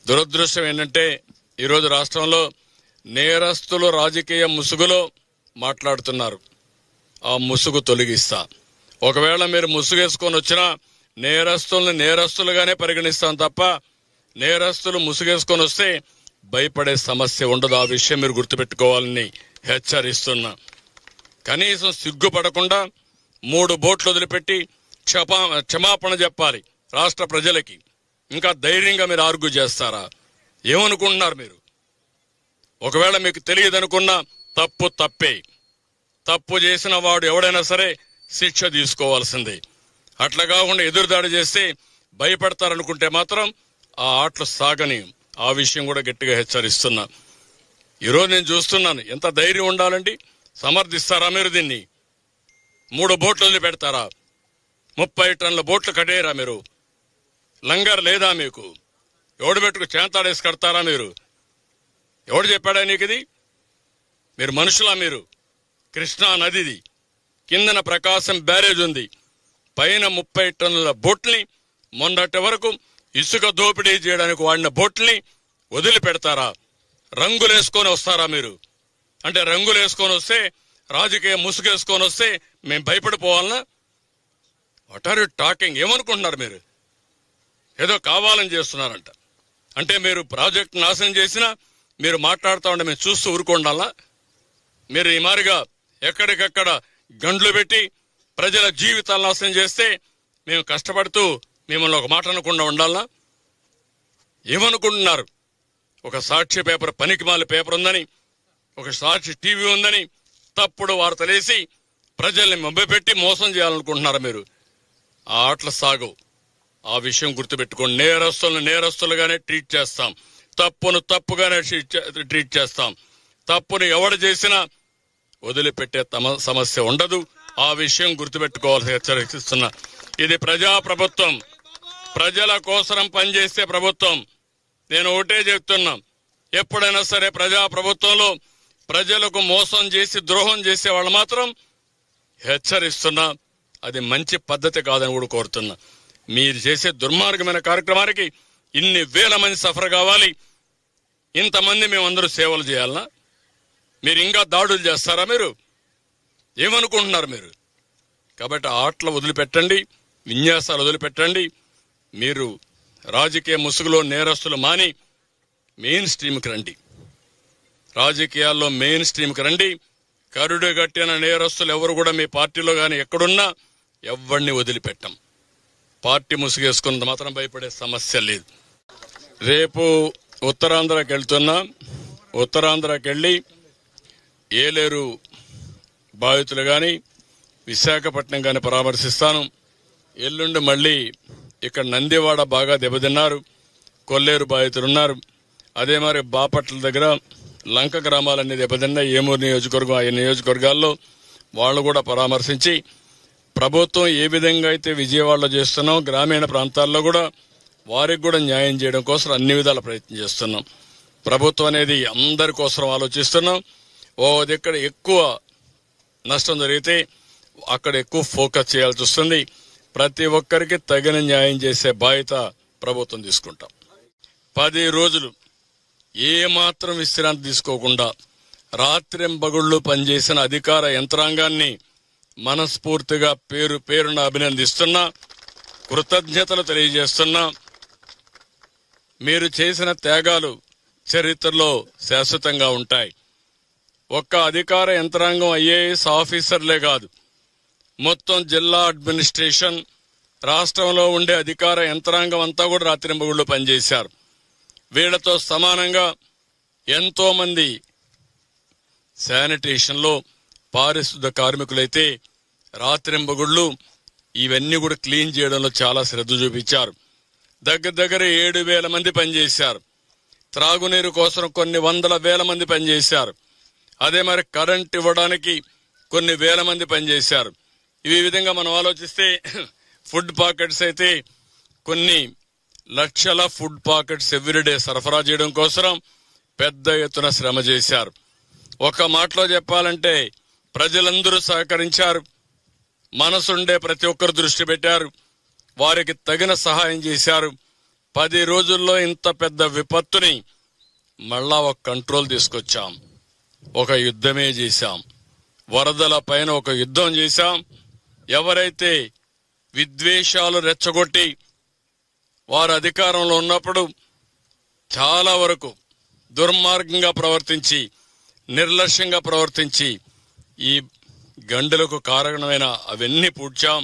దురదృష్టం ఏంటంటే ఈరోజు రాష్ట్రంలో నేరస్తులు రాజకీయ ముసుగులో మాట్లాడుతున్నారు. ఆ ముసుగు తొలగిస్తా. ఒకవేళ మీరు ముసుగేసుకొని వచ్చినా నేరస్తుల్ని నేరస్తులుగానే పరిగణిస్తాం తప్ప నేరస్తులు ముసుగేసుకొని వస్తే భయపడే సమస్య ఉండదు. ఆ విషయం మీరు గుర్తుపెట్టుకోవాలని హెచ్చరిస్తున్నా. కనీసం సిగ్గుపడకుండా 3 బోట్లు వదిలిపెట్టి క్షమాపణ చెప్పాలి రాష్ట్ర ప్రజలకి. ఇంకా ధైర్యంగా మీరు ఆర్గ్యూ చేస్తారా? ఏమనుకుంటున్నారు మీరు? ఒకవేళ మీకు తెలియదనుకున్నా తప్పు తప్పే. తప్పు చేసిన వాడు ఎవడైనా సరే శిక్ష తీసుకోవాల్సిందే. అట్లా కాకుండా ఎదురుదాడి చేస్తే భయపడతారనుకుంటే మాత్రం ఆ ఆటలు సాగని. ఆ విషయం కూడా గట్టిగా హెచ్చరిస్తున్నా. ఈరోజు నేను చూస్తున్నాను, ఎంత ధైర్యం ఉండాలండి. సమర్థిస్తారా మీరు దీన్ని? 3 బోట్లు వదిలి పెడతారా? 30 టన్నుల బోట్లు కట్టేయరా మీరు? లంగర్ లేదా మీకు? ఎవడు పెట్టుకు చేంతాడేసి కడతారా మీరు? ఎవడు చెప్పాడా నీకు ఇది? మీరు మనుషులా? మీరు కృష్ణా నదిది, కిందన ప్రకాశం బ్యారేజ్ ఉంది, పైన 30 టన్నుల బోట్ని మొన్నటి వరకు ఇసుక దోపిడీ చేయడానికి వాడిన బోట్ని వదిలిపెడతారా? రంగులేసుకొని వస్తారా మీరు? అంటే రంగులేసుకొని వస్తే, రాజకీయ ముసుగేసుకొని వస్తే మేము భయపడిపోవాలనా? What are you talking? ఏమనుకుంటున్నారు మీరు? ఏదో కావాలని చేస్తున్నారంట. అంటే మీరు ప్రాజెక్ట్ నాశనం చేసినా మీరు మాట్లాడుతూ ఉంటే మేము చూస్తూ ఊరుకోండాలా? మీరు ఈ మారిగా ఎక్కడికక్కడ గండ్లు పెట్టి ప్రజల జీవితాలు నాశనం చేస్తే మేము కష్టపడుతూ మిమ్మల్ని ఒక మాట అనకుండా ఉండాలనా? ఏమనుకుంటున్నారు? ఒక సాక్షి పేపర్, పనికిమాల పేపర్ ఉందని, ఒక సాక్షి టీవీ ఉందని తప్పుడు వార్తలేసి ప్రజల్ని మభ్యపెట్టి మోసం చేయాలనుకుంటున్నారా మీరు? ఆ ఆటలు సాగవు. ఆ విషయం గుర్తుపెట్టుకోండి. నేరస్తులను నేరస్తులుగానే ట్రీట్ చేస్తాం, తప్పును తప్పుగానే ట్రీట్ చేస్తాం. తప్పును ఎవడు చేసినా వదిలిపెట్టే సమస్య ఉండదు. ఆ విషయం గుర్తుపెట్టుకోవాల్సి హెచ్చరిస్తున్నా. ఇది ప్రజాప్రభుత్వం, ప్రజల కోసం పనిచేసే ప్రభుత్వం. నేను ఒకటే చెప్తున్నా, ఎప్పుడైనా సరే ప్రజాప్రభుత్వంలో ప్రజలకు మోసం చేసి ద్రోహం చేసే వాళ్ళు మాత్రం హెచ్చరిస్తున్నా, అది మంచి పద్ధతి కాదని కూడా కోరుతున్నా. మీరు చేసే దుర్మార్గమైన కార్యక్రమానికి ఇన్ని వేల మంది సఫర్ కావాలి, ఇంతమంది మేమందరూ సేవలు చేయాలనా? మీరు ఇంకా దాడులు చేస్తారా? మీరు ఏమనుకుంటున్నారు మీరు? కాబట్టి ఆటలు వదిలిపెట్టండి, విన్యాసాలు వదిలిపెట్టండి. మీరు రాజకీయ ముసుగులో నేరస్తులు మాని మెయిన్ స్ట్రీమ్కి రండి. రాజకీయాల్లో మెయిన్ స్ట్రీమ్కి రండి. కరుడు గట్టిన నేరస్తులు ఎవరు కూడా మీ పార్టీలో కానీ ఎక్కడున్నా ఎవరిని వదిలిపెట్టం. పార్టీ ముసుగేసుకున్నంత మాత్రం భయపడే సమస్య లేదు. రేపు ఉత్తరాంధ్రకి వెళ్తున్నా. ఉత్తరాంధ్రకి వెళ్ళి ఏలేరు బాధితులు కానీ విశాఖపట్నం కానీ పరామర్శిస్తాను. ఎల్లుండి మళ్ళీ ఇక్కడ నందివాడ బాగా దెబ్బతిన్నారు, కొల్లేరు బాధితులు ఉన్నారు. అదే మరి బాపట్ల దగ్గర లంక గ్రామాలన్నీ దెబ్బతిన్నాయి. ఏమూరు నియోజకవర్గం, ఆ నియోజకవర్గాల్లో వాళ్ళు కూడా పరామర్శించి ప్రభుత్వం ఏ విధంగా అయితే విజయవాడలో చేస్తున్నాం, గ్రామీణ ప్రాంతాల్లో కూడా వారికి కూడా న్యాయం చేయడం కోసం అన్ని విధాల ప్రయత్నం చేస్తున్నాం. ప్రభుత్వం అనేది అందరి కోసం ఆలోచిస్తున్నాం. ఓ దగ్గర ఎక్కువ నష్టం జరిగితే అక్కడ ఎక్కువ ఫోకస్ చేయాల్సి వస్తుంది. ప్రతి ఒక్కరికి తగిన న్యాయం చేసే బాధ్యత ప్రభుత్వం తీసుకుంటాం. 10 రోజులు ఏమాత్రం విశ్రాంతి తీసుకోకుండా రాత్రింబగుళ్లు పనిచేసిన అధికార యంత్రాంగాన్ని మనస్ఫూర్తిగా పేరున అభినందిస్తున్నా, కృతజ్ఞతలు తెలియజేస్తున్నా. మీరు చేసిన త్యాగాలు చరిత్రలో శాశ్వతంగా ఉంటాయి. ఒక్క అధికార యంత్రాంగం ఐఏఎస్ ఆఫీసర్లే కాదు, మొత్తం జిల్లా అడ్మినిస్ట్రేషన్, రాష్ట్రంలో ఉండే అధికార యంత్రాంగం అంతా కూడా రాత్రింబగుళ్లు పనిచేశారు. వీళ్లతో సమానంగా ఎంతో మంది శానిటేషన్లో పారిశుద్ధ కార్మికులైతే రాత్రింబగుళ్లు ఇవన్నీ కూడా క్లీన్ చేయడంలో చాలా శ్రద్ధ చూపించారు. దగ్గర 7,000 మంది పనిచేశారు. త్రాగునీరు కోసం కొన్ని వందల వేల మంది పనిచేశారు. అదే మరి కరెంట్ ఇవ్వడానికి కొన్ని వేల మంది పనిచేశారు. ఈ విధంగా మనం ఆలోచిస్తే ఫుడ్ పాకెట్స్ అయితే కొన్ని లక్షల ఫుడ్ పాకెట్స్ ఎవ్రీడే సరఫరా చేయడం కోసం పెద్ద ఎత్తున శ్రమ చేశారు. ఒక మాటలో చెప్పాలంటే ప్రజలందరూ సహకరించారు. మనసుండే ప్రతి ఒక్కరు దృష్టి పెట్టారు. వారికి తగిన సహాయం చేశారు. 10 రోజుల్లో ఇంత పెద్ద విపత్తుని మళ్ళా ఒక కంట్రోల్ తీసుకొచ్చాం. ఒక యుద్ధమే చేశాం. వరదల పైన ఒక యుద్ధం చేశాం. ఎవరైతే విద్వేషాలు రెచ్చగొట్టి వారు అధికారంలో ఉన్నప్పుడు చాలా వరకు దుర్మార్గంగా ప్రవర్తించి నిర్లక్ష్యంగా ప్రవర్తించి ఈ గండులకు కారణమైన అవన్నీ పూడ్చాం.